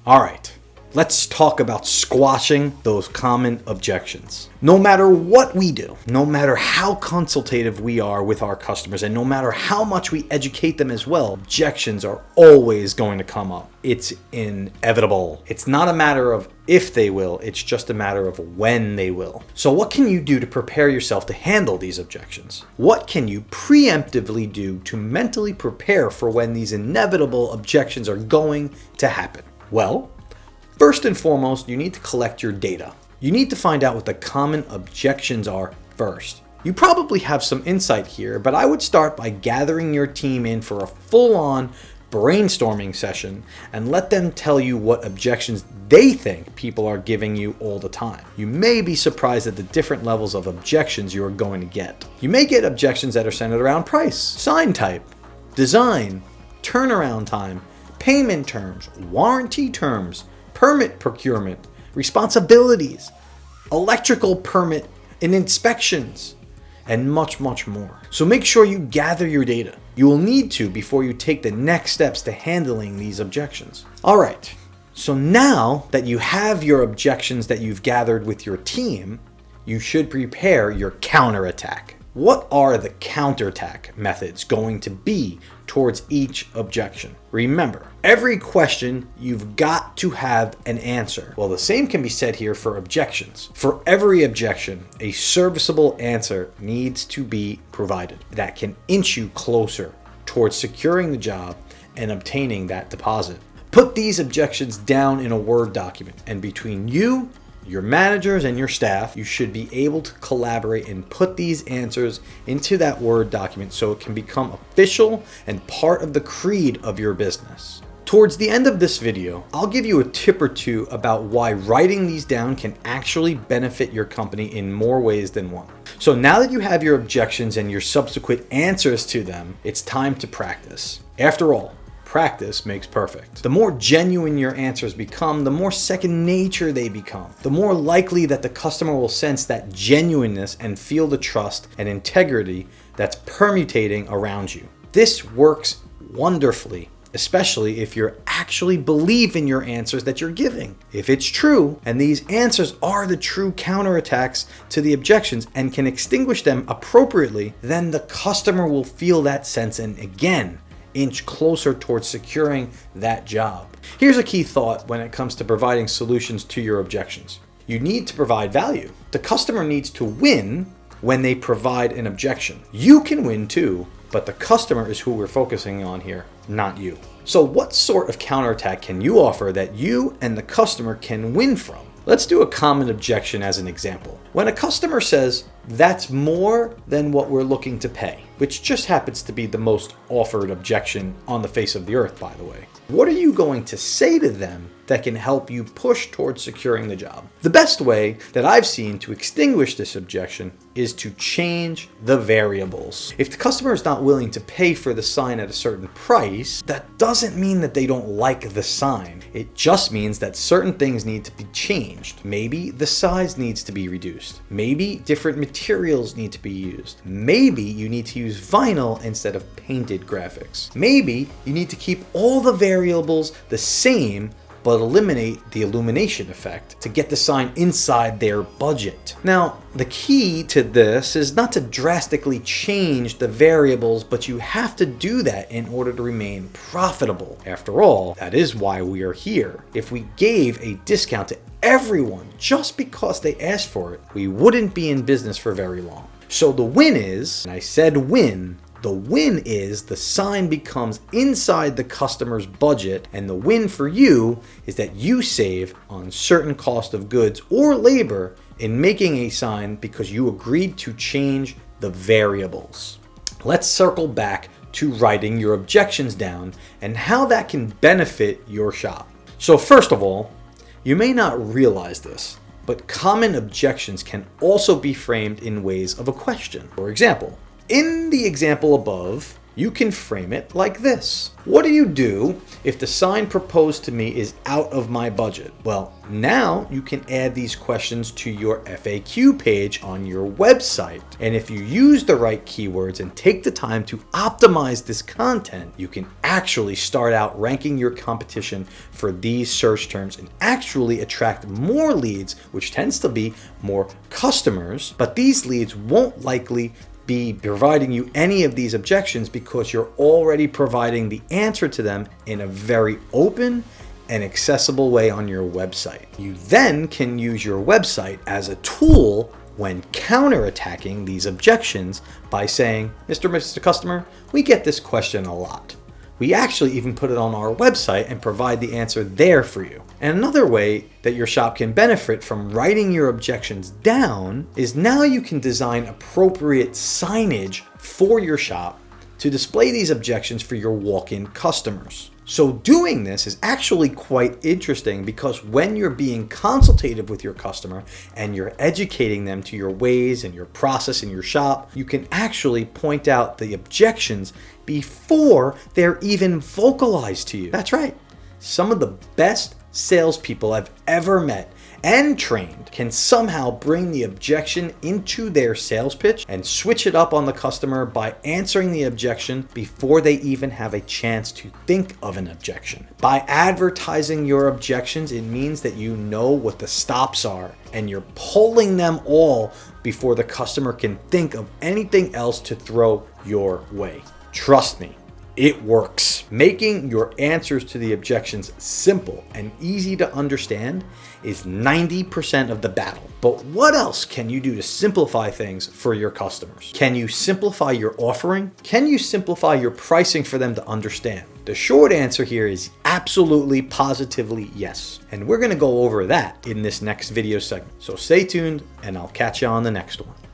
All right. Let's talk about squashing those common objections. No matter what we do, no matter how consultative we are with our customers, and no matter how much we educate them as well, objections are always going to come up. It's inevitable. It's not a matter of if they will, it's just a matter of when they will. So what can you do to prepare yourself to handle these objections? What can you preemptively do to mentally prepare for when these inevitable objections are going to happen? Well, first and foremost, you need to collect your data. You need to find out what the common objections are first. You probably have some insight here, but I would start by gathering your team in for a full-on brainstorming session and let them tell you what objections they think people are giving you all the time. You may be surprised at the different levels of objections you are going to get. You may get objections that are centered around price, sign type, design, turnaround time, payment terms, warranty terms, permit procurement, responsibilities, electrical permit and inspections, and much, much more. So make sure you gather your data. You will need to before you take the next steps to handling these objections. All right, so now that you have your objections that you've gathered with your team, you should prepare your counterattack. What are the counterattack methods going to be towards each objection? Remember, every question you've got to have an answer. Well, the same can be said here for objections. For every objection, a serviceable answer needs to be provided that can inch you closer towards securing the job and obtaining that deposit. Put these objections down in a Word document, and between you, your managers, and your staff, you should be able to collaborate and put these answers into that Word document so it can become official and part of the creed of your business. Towards the end of this video, I'll give you a tip or two about why writing these down can actually benefit your company in more ways than one. So now that you have your objections and your subsequent answers to them, it's time to practice. After all, practice makes perfect. The more genuine your answers become, the more second nature they become. The more likely that the customer will sense that genuineness and feel the trust and integrity that's permutating around you. This works wonderfully, especially if you actually believe in your answers that you're giving. If it's true, and these answers are the true counterattacks to the objections and can extinguish them appropriately, then the customer will feel that sense and again, inch closer towards securing that job. Here's a key thought when it comes to providing solutions to your objections. You need to provide value. The customer needs to win when they provide an objection. You can win too, but the customer is who we're focusing on here, not you. So what sort of counterattack can you offer that you and the customer can win from? Let's do a common objection as an example. When a customer says, "That's more than what we're looking to pay," which just happens to be the most offered objection on the face of the earth, by the way, what are you going to say to them that can help you push towards securing the job? The best way that I've seen to extinguish this objection is to change the variables. If the customer is not willing to pay for the sign at a certain price, that doesn't mean that they don't like the sign. It just means that certain things need to be changed. Maybe the size needs to be reduced. Maybe different materials need to be used. Maybe you need to use vinyl instead of painted graphics. Maybe you need to keep all the variables the same but eliminate the illumination effect to get the sign inside their budget. Now, the key to this is not to drastically change the variables, but you have to do that in order to remain profitable. After all, that is why we are here. If we gave a discount to everyone just because they asked for it, we wouldn't be in business for very long. So the win is, and I said win, the win is the sign becomes inside the customer's budget, and the win for you is that you save on certain cost of goods or labor in making a sign because you agreed to change the variables. Let's circle back to writing your objections down and how that can benefit your shop. So first of all, you may not realize this, but common objections can also be framed in ways of a question. For example, in the example above, You can frame it like this. What do you do if the sign proposed to me is out of my budget? Well, now you can add these questions to your FAQ page on your website. And if you use the right keywords and take the time to optimize this content, you can actually start out ranking your competition for these search terms and actually attract more leads, which tends to be more customers. But these leads won't likely be providing you any of these objections because you're already providing the answer to them in a very open and accessible way on your website. You then can use your website as a tool when counterattacking these objections by saying, Mr. Customer, we get this question a lot. We actually even put it on our website and provide the answer there for you. And another way that your shop can benefit from writing your objections down is now you can design appropriate signage for your shop to display these objections for your walk-in customers. So doing this is actually quite interesting because when you're being consultative with your customer and you're educating them to your ways and your process in your shop, you can actually point out the objections before they're even vocalized to you. That's right. Some of the best salespeople I've ever met and trained can somehow bring the objection into their sales pitch and switch it up on the customer by answering the objection before they even have a chance to think of an objection. By advertising your objections, it means that you know what the stops are and you're pulling them all before the customer can think of anything else to throw your way. Trust me, it works. Making your answers to the objections simple and easy to understand is 90% of the battle. But what else can you do to simplify things for your customers? Can you simplify your offering? Can you simplify your pricing for them to understand? The short answer here is absolutely, positively yes. And we're going to go over that in this next video segment. So stay tuned and I'll catch you on the next one.